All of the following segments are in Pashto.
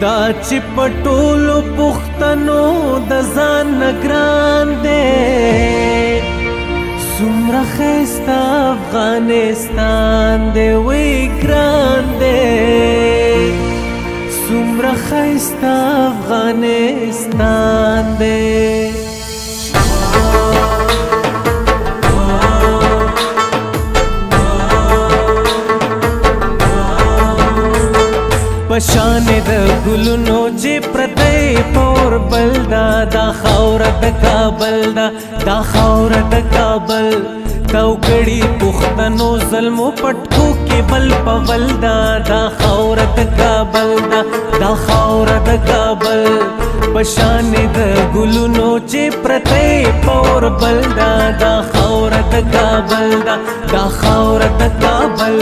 دا چې په ټولو پښتنو د ځان نه ګران دی څومره ښایسته افغانستان دی وی ګران دی څومره ښایسته افغانستان دی پشان د ګلونو چې پرتی پور بل دا خاوره د کابل دا خاوره د کابل توکړي پښتنو ظلمو پټکو کې بل پول دا خاوره د کابل دا خاوره د کابل پشان د ګلونو چې پرتی پور بل دا خاوره د کابل دا خاوره د کابل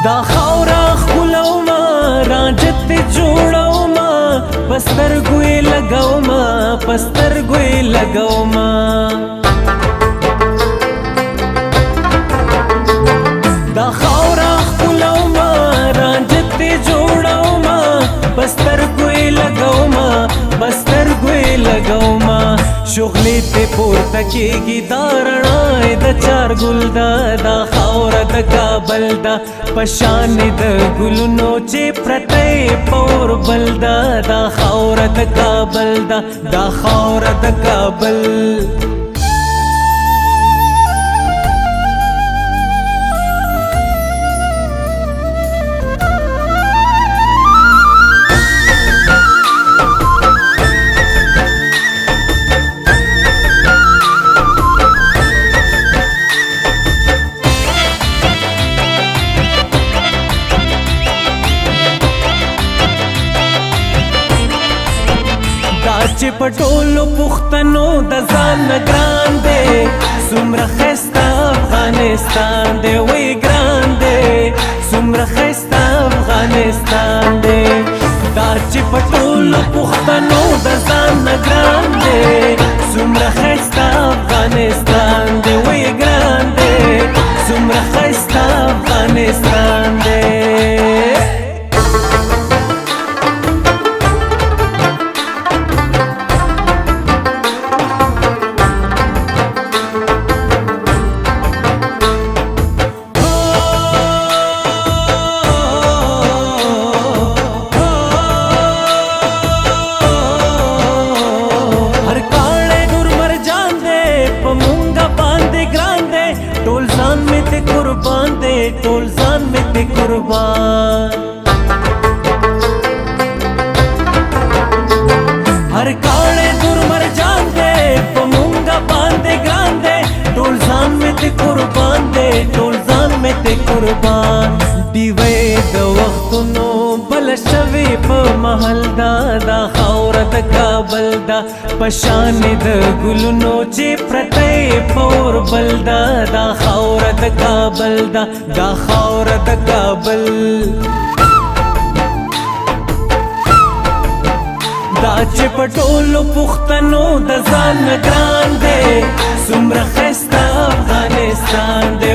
دا خاورا خلو ما راجت جوړو ما پستر ګوي لګاو ما پستر ګوي لګاو ما دا خاورا خلو ما راجت جوړو ما پستر ګوي لګاو ما پستر ګوي لګاو ما شغلې ته پورته کېږي دا رڼا د چار ګل دا خاوره د کابل دا پشان د ګلونو چې پرتی پور بل دا خاوره د کابل دا خاوره د کابل چې په ټولو پښتنو د ځان نه ګران دی څومره ښایسته افغانستان دی وی ګران دی څومره ښایسته افغانستان دی دا چې په ټولو پښتنو د ځان نه ګران دی څومره ښایسته افغانستان دی وی ګران دی څومره ښایسته افغانستان دی ټول ځان مې ته قربان هر کاڼې دور مرجان دې په مونږه باندې ګران دې ټول ځان مې ته قربان دې ټول ځان مې ته قربان دیوې د وختونو بل شوي په محل دا خاوره د کابل دا پشان د ګلونو چې پرتی پور بل دا خاوره د کابل دا خاوره د کابل دا چې په ټولو پښتنو د ځان نه ګران دی څومره ښایسته افغانستان دی